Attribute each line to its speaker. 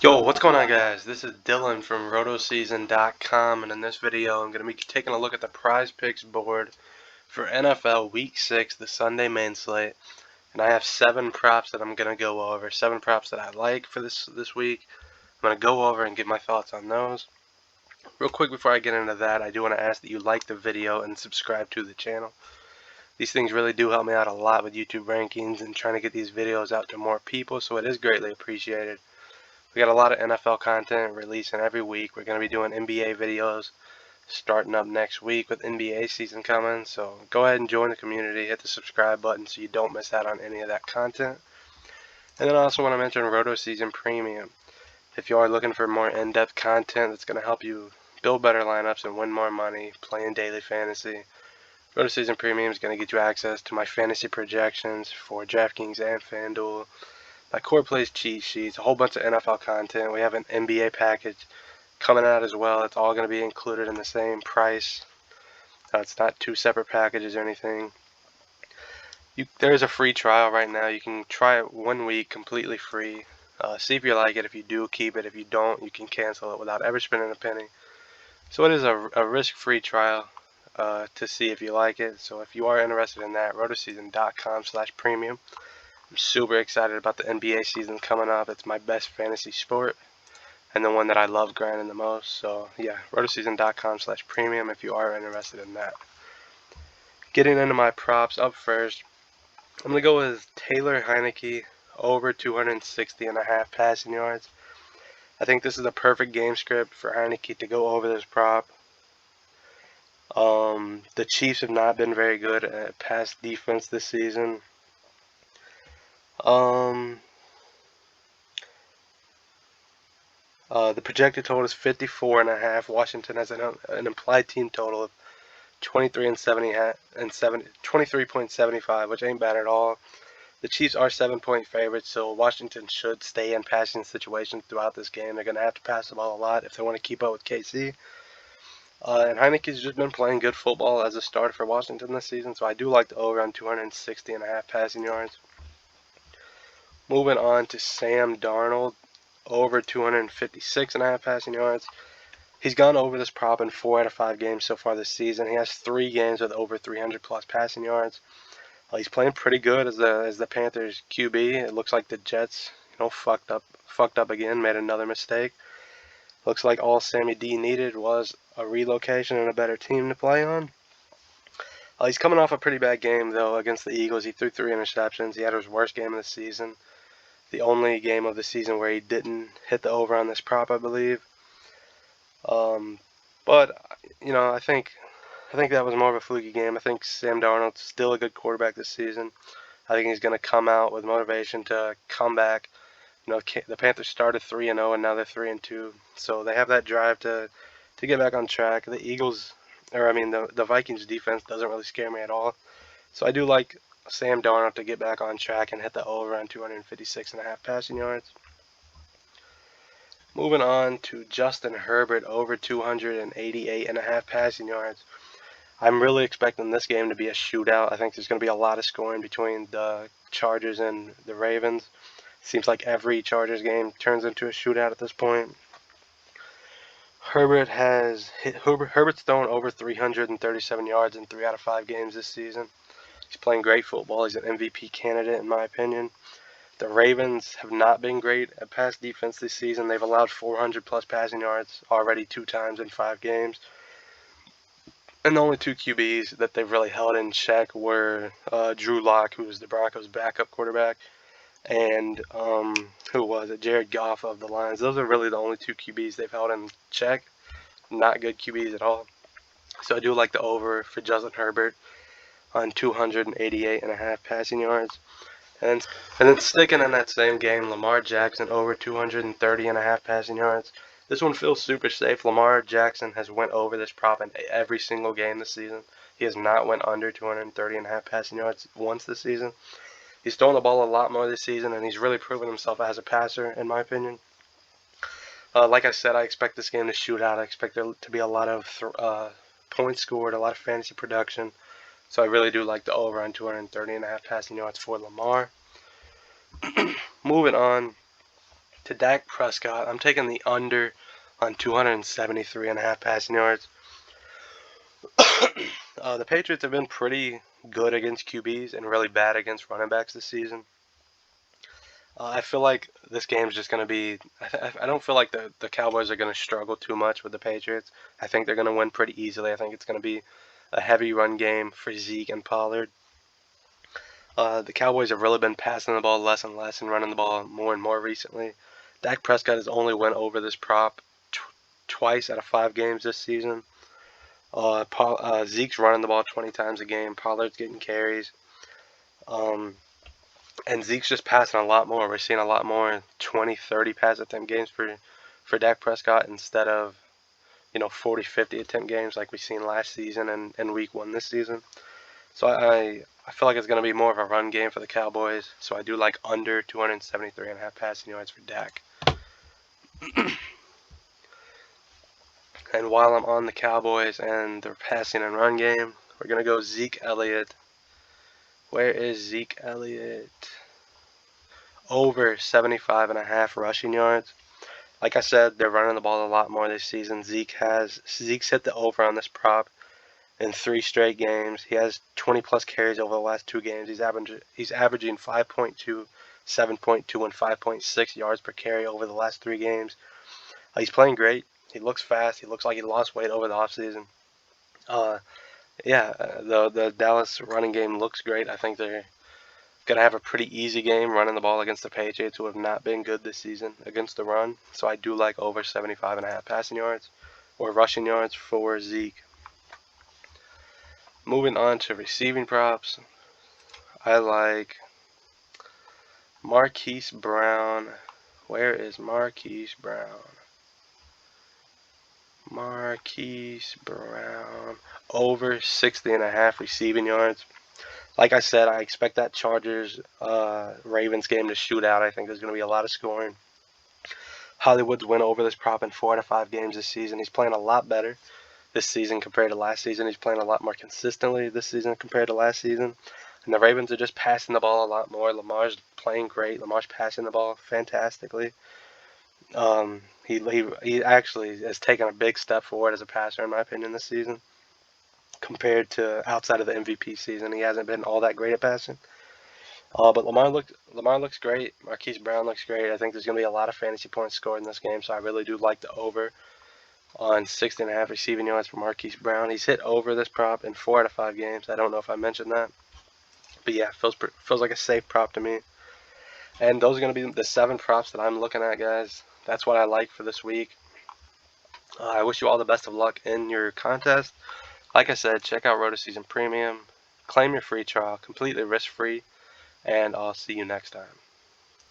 Speaker 1: Yo, what's going on, guys? This is Dylan from RotoSeason.com, and in this video I'm going to be taking a look at the PrizePicks board for NFL Week 6, the Sunday main slate. And I have 7 props that I'm going to go over, 7 props that I like for this week. I'm going to go over and give my thoughts on those. Real quick before I get into that, I do want to ask that you like the video and subscribe to the channel. These things really do help me out a lot with YouTube rankings and trying to get these videos out to more people, so it is greatly appreciated. We got a lot of NFL content releasing every week. We're going to be doing NBA videos starting up next week with NBA season coming. So go ahead and join the community. Hit the subscribe button so you don't miss out on any of that content. And then I also want to mention Roto Season Premium. If you are looking for more in-depth content that's going to help you build better lineups and win more money playing daily fantasy, Roto Season Premium is going to get you access to my fantasy projections for DraftKings and FanDuel, my core plays cheat sheets, a whole bunch of NFL content. We have an NBA package coming out as well. It's all going to be included in the same price. It's not 2 separate packages or anything. There is a free trial right now. You can try it 1 week completely free. See if you like it. If you do, keep it. If you don't, you can cancel it without ever spending a penny. So it is a risk-free trial to see if you like it. So if you are interested in that, rotoseason.com/premium. I'm super excited about the NBA season coming up. It's my best fantasy sport and the one that I love grinding the most. So yeah, rotoseason.com/premium if you are interested in that. Getting into my props up first, I'm going to go with Taylor Heineke over 260.5 passing yards. I think this is a perfect game script for Heineke to go over this prop. The Chiefs have not been very good at pass defense this season. The projected total is 54.5. Washington has an implied team total of 23.75, which ain't bad at all. The Chiefs are 7-point favorites, so Washington should stay in passing situations throughout this game. They're going to have to pass the ball a lot if they want to keep up with KC. And Heineke's just been playing good football as a starter for Washington this season, so I do like the over on 260.5 passing yards. Moving on to Sam Darnold, over 256.5 passing yards. He's gone over this prop in 4 out of 5 games so far this season. He has 3 games with over 300 plus passing yards. He's playing pretty good as the Panthers QB. It looks like the Jets, fucked up again, made another mistake. Looks like all Sammy D needed was a relocation and a better team to play on. He's coming off a pretty bad game though against the Eagles. He threw 3 interceptions. He had his worst game of the season. The only game of the season where he didn't hit the over on this prop, I believe. But I think that was more of a fluky game. I think Sam Darnold's still a good quarterback this season. I think he's going to come out with motivation to come back. The Panthers started 3-0 and now they're 3-2, so they have that drive to get back on track. The Vikings defense doesn't really scare me at all. So I do like Sam Darnold to get back on track and hit the over on 256.5 passing yards. Moving on to Justin Herbert, over 288.5 passing yards. I'm really expecting this game to be a shootout. I think there's going to be a lot of scoring between the Chargers and the Ravens. Seems like every Chargers game turns into a shootout at this point. Herbert's thrown over 337 yards in 3 out of 5 games this season. He's playing great football. He's an MVP candidate in my opinion. The Ravens have not been great at pass defense this season. They've allowed 400 plus passing yards already 2 times in 5 games. And the only 2 QBs that they've really held in check were Drew Lock, who was the Broncos' backup quarterback, and who was it? Jared Goff of the Lions. Those are really the only 2 QBs they've held in check. Not good QBs at all. So I do like the over for Justin Herbert on 288.5 passing yards. And then sticking in that same game, Lamar Jackson over 230.5 passing yards. This one feels super safe. Lamar Jackson has went over this prop in every single game this season. He has not went under 230.5 passing yards once this season. He's thrown the ball a lot more this season, and he's really proven himself as a passer, in my opinion. Like I said, I expect this game to shoot out. I expect there to be a lot of points scored, a lot of fantasy production. So I really do like the over on 230.5 passing yards for Lamar. Moving on to Dak Prescott. I'm taking the under on 273.5 passing yards. The Patriots have been pretty good against QBs and really bad against running backs this season. I feel like this game is just going to be. I don't feel like the Cowboys are going to struggle too much with the Patriots. I think they're going to win pretty easily. I think it's going to be a heavy run game for Zeke and Pollard. The Cowboys have really been passing the ball less and less and running the ball more and more recently. Dak Prescott has only went over this prop twice out of 5 games this season. Zeke's running the ball 20 times a game. Pollard's getting carries. And Zeke's just passing a lot more. We're seeing a lot more 20, 30 pass attempt games for Dak Prescott instead of 40, 50 attempt games like we've seen last season and week 1 this season. So I feel like it's going to be more of a run game for the Cowboys. So I do like under 273.5 passing yards for Dak. And while I'm on the Cowboys and their passing and run game, we're going to go Zeke Elliott. Where is Zeke Elliott? Over 75.5 rushing yards. Like I said, they're running the ball a lot more this season. Zeke's hit the over on this prop in 3 straight games. He has 20 plus carries over the last 2 games. He's averaging 5.2, 7.2, and 5.6 yards per carry over the last 3 games. He's playing great. He looks fast. He looks like he lost weight over the offseason. The Dallas running game looks great. I think they're going to have a pretty easy game running the ball against the Patriots, who have not been good this season against the run. So I do like over 75.5 passing yards or rushing yards for Zeke. Moving on to receiving props, I like Marquise Brown. Where is Marquise Brown? Marquise Brown. Over 60.5 receiving yards. Like I said, I expect that Chargers-Ravens game to shoot out. I think there's going to be a lot of scoring. Hollywood's went over this prop in 4 out of 5 games this season. He's playing a lot better this season compared to last season. He's playing a lot more consistently this season compared to last season. And the Ravens are just passing the ball a lot more. Lamar's playing great. Lamar's passing the ball fantastically. He actually has taken a big step forward as a passer, in my opinion, this season. Compared to outside of the MVP season, he hasn't been all that great at passing. But Lamar looks great. Marquise Brown looks great. I think there's going to be a lot of fantasy points scored in this game, so I really do like the over on 60.5 receiving yards for Marquise Brown. He's hit over this prop in 4 out of 5 games. I don't know if I mentioned that, but yeah, feels like a safe prop to me. And those are going to be the 7 props that I'm looking at, guys. That's what I like for this week. I wish you all the best of luck in your contest. Like I said, check out Roto Season Premium. Claim your free trial, completely risk-free, and I'll see you next time.